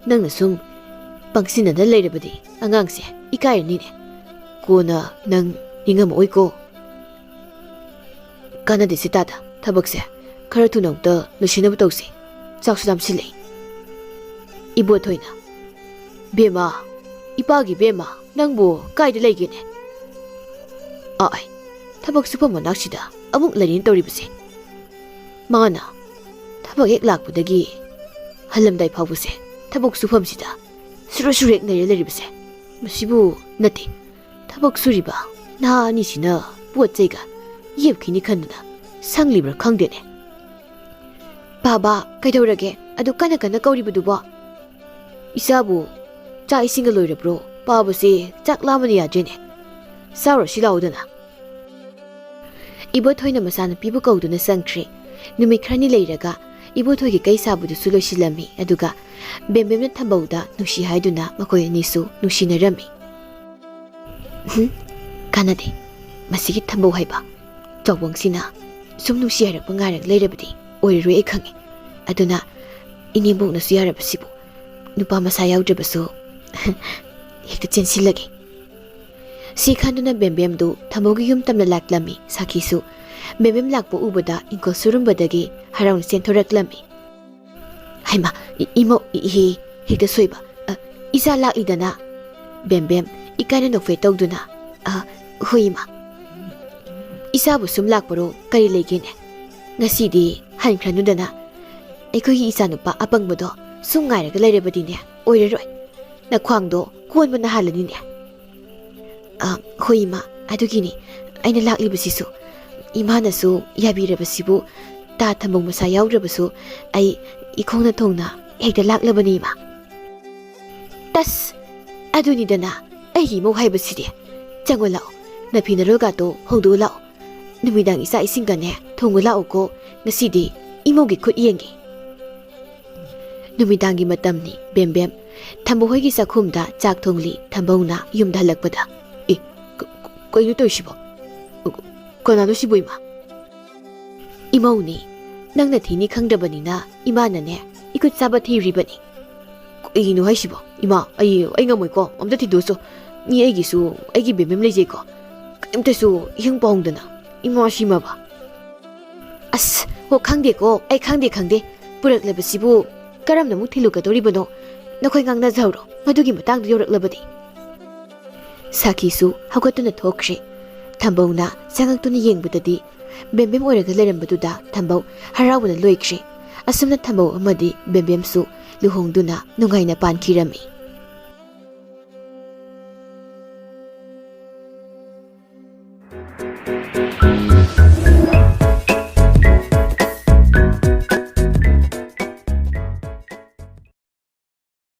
ꯅꯪꯅ ꯁꯨꯝ ꯄꯪꯁꯤꯟꯅꯗ ꯂꯩꯔꯕꯗꯤ ꯑꯉꯥꯡꯁꯦ ꯏꯀꯥꯏꯔꯅꯤꯅꯦ ꯀꯣꯟꯅ ꯅꯪ ꯅꯤꯡꯉꯝꯃꯛꯑꯣꯏꯀꯣ ꯀꯥꯟꯅꯗꯦ ꯁꯤꯇꯥꯗ ꯊꯕꯛꯁꯦ ꯈꯔ ꯊꯨꯅ ꯑꯃꯨꯛꯇ ꯂꯣꯏꯁꯤꯟꯅꯕ ꯇꯧꯁꯤ ꯆꯥꯛꯁꯨ ꯂꯥꯝꯁꯤꯜꯂꯛꯏ ꯏꯕꯣꯊꯣꯏꯅ ꯕꯦꯝꯃ ꯏꯄꯥꯒꯤ ꯕꯦꯝꯃ ꯅꯪꯕꯨ ꯀꯥꯏꯗ ꯂꯩꯒꯦꯅꯦ ꯑꯩ ꯊꯕꯛ ꯁꯨꯐꯝ ꯃꯅꯥꯛꯁꯤꯗ ꯑꯃꯨꯛ ꯂꯩꯔꯤꯅ ꯇꯧꯔꯤꯕꯁꯦ ꯃꯥꯅ ꯊꯕꯛ ꯍꯦꯛ ꯂꯥꯛꯄꯗꯒꯤ ꯍꯜꯂꯝꯗꯥꯏ ꯐꯥꯎꯕꯁꯦ ꯊꯕꯛ ꯁꯨꯐꯝꯁꯤꯗ ꯁꯨꯔ ꯍꯦꯛ ꯅꯩꯔ ꯂꯩꯔꯤꯕꯁꯦ ꯃꯁꯤꯕꯨ ꯅꯠꯇꯦ ꯊꯕꯛ ꯁꯨꯔꯤꯕ ꯅꯍꯥ ꯑꯅꯤꯁꯤꯅ ꯄꯣꯠ ꯆꯩꯒ ꯌꯦꯞꯈꯤꯅꯤ ꯈꯟꯗꯅ ꯁꯪꯂꯤꯕ꯭ꯔꯥ ꯈꯪꯗꯦꯅꯦ ꯕꯥꯕꯥ ꯀꯩꯗꯧꯔꯒꯦ ꯑꯗꯨ ꯀꯟꯅ ꯀꯧꯔꯤꯕꯗꯨꯕꯣ ꯏꯆꯥꯕꯨ ꯆꯥꯛ ꯏꯁꯤꯡꯒ ꯂꯣꯏꯔꯕ꯭ꯔꯣ ꯄꯥꯕꯁꯦ ꯆꯥꯛ ꯂꯥꯝꯕꯅ ꯌꯥꯗ꯭ꯔꯦꯅꯦ ꯆꯥꯎꯔꯁꯤ ꯂꯥꯛꯎꯗꯅ ꯏꯕꯣꯊꯣꯏꯅ ꯃꯆꯥꯅꯨꯄꯤꯕꯨ ꯀꯧꯗꯨꯅ ꯆꯪꯈ꯭ꯔꯦ ꯅꯨꯃꯤꯠ ꯈꯔꯅꯤ ꯂꯩꯔꯒ ꯏꯕꯣꯊꯣꯏꯒꯤ ꯀꯩ ꯁꯥꯕꯗꯨꯁꯨ ꯂꯣꯏꯁꯤꯜꯂꯝꯃꯤ ꯑꯗꯨꯒ ꯕꯦꯝꯕꯦꯝꯅ ꯊꯝꯕꯧꯗ ꯅꯨꯡꯁꯤ ꯍꯥꯏꯗꯨꯅ ꯃꯈꯣꯏ ꯑꯅꯤꯁꯨ ꯅꯨꯡꯁꯤꯅꯔꯝꯃꯤ ꯀꯥꯟꯅꯗꯦ ꯃꯁꯤꯒꯤ ꯊꯝꯕꯧ ꯍꯥꯏꯕ ꯆꯥꯎꯕꯪꯁꯤꯅ ꯁꯨꯝ ꯅꯨꯡꯁꯤ ꯍꯥꯏꯔꯛꯄ ꯉꯥꯏꯔꯛ ꯂꯩꯔꯕꯗꯤ ꯑꯣꯏꯔꯔꯣꯏ ꯑꯩ ꯈꯪꯉꯤ ꯑꯗꯨꯅ ꯏꯅꯦꯝꯕꯣꯛꯅꯁꯨ ꯌꯥꯔꯕꯁꯤꯕꯨ ꯅꯨꯄꯥ ꯃꯁꯥ ꯌꯥꯎꯗ꯭ꯔꯕꯁꯨ ꯍꯦꯛꯇ ꯆꯦꯟꯁꯤꯜꯂꯒꯦ ꯁꯤ ꯈꯟꯗꯨꯅ ꯕꯦꯝꯕꯦꯝꯗꯨ ꯊꯝꯕꯧꯒꯤ ꯌꯨꯝ ꯇꯝꯅ ꯂꯥꯛꯂꯝꯃꯤ ꯁꯥꯈꯤꯁꯨ ꯕꯦꯝꯕꯦꯝ ꯂꯥꯛꯄ ꯎꯕꯗ ꯏꯪꯈꯣꯜ ꯁꯨꯔꯨꯝꯕꯗꯒꯤ ꯍꯔꯥꯎꯅ ꯆꯦꯟꯊꯣꯔꯛꯂꯝꯃꯤ ꯍꯩꯃꯥ ꯏꯃꯧ ꯏꯍꯦ ꯍꯦꯛꯇ ꯁꯣꯏꯕ ꯏꯆꯥ ꯂꯥꯛꯂꯤꯗꯅ ꯕꯦꯝꯕꯦꯝ ꯏꯀꯥꯏꯅ ꯅꯣꯛꯐꯦꯠ ꯇꯧꯗꯨꯅ ꯍꯣꯏ ꯏꯃꯥ ꯏꯆꯥꯕꯨ ꯁꯨꯝ ꯂꯥꯛꯄꯔꯣ ꯀꯔꯤ ꯂꯩꯒꯦꯅꯦ ꯉꯁꯤꯗꯤ ꯍꯟꯈ꯭ꯔꯅꯨꯗꯅ ꯑꯩꯈꯣꯏꯒꯤ ꯏꯆꯥꯅꯨꯄꯥ ꯑꯄꯪꯕꯗꯣ ꯁꯨꯝ ꯉꯥꯏꯔꯒ ꯂꯩꯔꯕꯗꯤꯅꯦ ꯑꯣꯏꯔꯔꯣꯏ ꯅꯈ꯭ꯋꯥꯡꯗꯣ ꯀꯣꯟꯕꯅ ꯍꯥꯜꯂꯅꯤꯅꯦ ꯍꯣꯏ ꯏꯃꯥ ꯑꯗꯨꯒꯤꯅꯤ ꯑꯩꯅ ꯂꯥꯛꯂꯤꯕꯁꯤꯁꯨ ꯏꯃꯥꯅꯁꯨ ꯌꯥꯕꯤꯔꯕꯁꯤꯕꯨ ꯇꯥ ꯊꯝꯕꯧ ꯃꯁꯥ ꯌꯥꯎꯗ꯭ꯔꯕꯁꯨ ꯑꯩ ꯏꯈꯣꯡꯅ ꯊꯣꯡꯅ ꯍꯦꯛꯇ ꯂꯥꯛꯂꯕꯅꯤ ꯏꯃꯥ ꯇꯁ ꯑꯗꯨꯅꯤꯗꯅ ꯑꯩꯒꯤ ꯏꯃꯧ ꯍꯥꯏꯕꯁꯤꯗꯤ ꯆꯪꯉꯣ ꯂꯥꯛꯑꯣ ꯅꯐꯤ ꯅꯔꯣꯜꯒꯥꯗꯣ ꯍꯧꯗꯣꯛꯑ ꯂꯥꯛꯑꯣ ꯅꯨꯃꯤꯗꯥꯡ ꯏꯆꯥ ꯏꯁꯤꯡꯒꯅꯦ ꯊꯣꯡꯉꯨ ꯂꯥꯛꯎꯀꯣ ꯉꯁꯤꯗꯤ ꯏꯃꯧꯒꯤ ꯈꯨꯠ ꯌꯦꯡꯒꯦ ꯅꯨꯃꯤꯗꯥꯡꯒꯤ ꯃꯇꯝꯅꯤ ꯕꯦꯝꯕꯦꯝ ꯊꯝꯕꯧ ꯍꯣꯏꯒꯤ ꯆꯥꯛꯈꯨꯝꯗ ꯆꯥꯛ ꯊꯣꯡꯂꯤ ꯊꯝꯕꯧꯅ ꯌꯨꯝꯗ ꯍꯜꯂꯛꯄꯗ ꯀꯩꯅꯣ ꯇꯧꯔꯤꯁꯤꯕꯣ ꯀꯅꯥꯅꯣ ꯁꯤꯕꯨ ꯏꯃꯥ ꯏꯃꯧꯅꯤ ꯅꯪꯅ ꯊꯤꯅꯤ ꯈꯪꯗ꯭ꯔꯕꯅꯤꯅ ꯏꯃꯥꯅꯅꯦ ꯏꯀꯨꯠ ꯆꯥꯕ ꯊꯤꯔꯤꯕꯅꯤ ꯀꯩꯒꯤꯅꯣ ꯍꯥꯏꯁꯤꯕꯣ ꯏꯃꯥ ꯑꯩ ꯉꯝꯃꯣꯏꯀꯣ ꯑꯝꯇ ꯊꯤꯗꯣꯛꯁꯨ ꯃꯤ ꯑꯩꯒꯤꯁꯨ ꯑꯩꯒꯤ ꯕꯦꯝꯕꯦꯝ ꯂꯩꯖꯩꯀꯣ ꯀꯩꯝꯇꯁꯨ ꯏꯍꯪ ꯄꯥꯎꯗꯅ ꯏꯃꯥ ꯁꯤꯃꯕ ꯑꯁ ꯍꯣ ꯈꯪꯗꯦꯀꯣ ꯑꯩ ꯈꯪꯗꯦ ꯄꯨꯔꯛꯂꯕꯁꯤꯕꯨ ꯀꯔꯝꯅ ꯑꯃꯨꯛ ꯊꯤꯜꯂꯨꯒꯗꯧꯔꯤꯕꯅꯣ ꯅꯈꯣꯏ ꯉꯥꯡꯅꯖꯍꯧꯔꯣ ꯃꯗꯨꯒꯤ ꯃꯇꯥꯡꯗ ꯌꯧꯔꯛꯂꯕꯗꯤ ꯁꯥꯈꯤꯁꯨ ꯍꯧꯒꯠꯇꯨꯅ ꯊꯣꯛꯈ꯭ꯔꯦ ꯊꯝꯕꯧꯅ ꯆꯪꯉꯛꯇꯨꯅ ꯌꯦꯡꯕꯗꯗꯤ ꯕꯦꯝꯕꯦꯝ ꯑꯣꯏꯔꯒ ꯂꯩꯔꯝꯕꯗꯨꯗ ꯊꯝꯕꯧ ꯍꯔꯥꯎꯕꯅ ꯂꯣꯏꯈ꯭ꯔꯦ ꯑꯁꯨꯝꯅ ꯊꯝꯕꯧ ꯑꯃꯗꯤ ꯕꯦꯝꯕꯦꯝꯁꯨ ꯂꯨꯍꯣꯡꯗꯨꯅ ꯅꯨꯡꯉꯥꯏꯅ ꯄꯥꯟꯈꯤꯔꯝꯃꯤ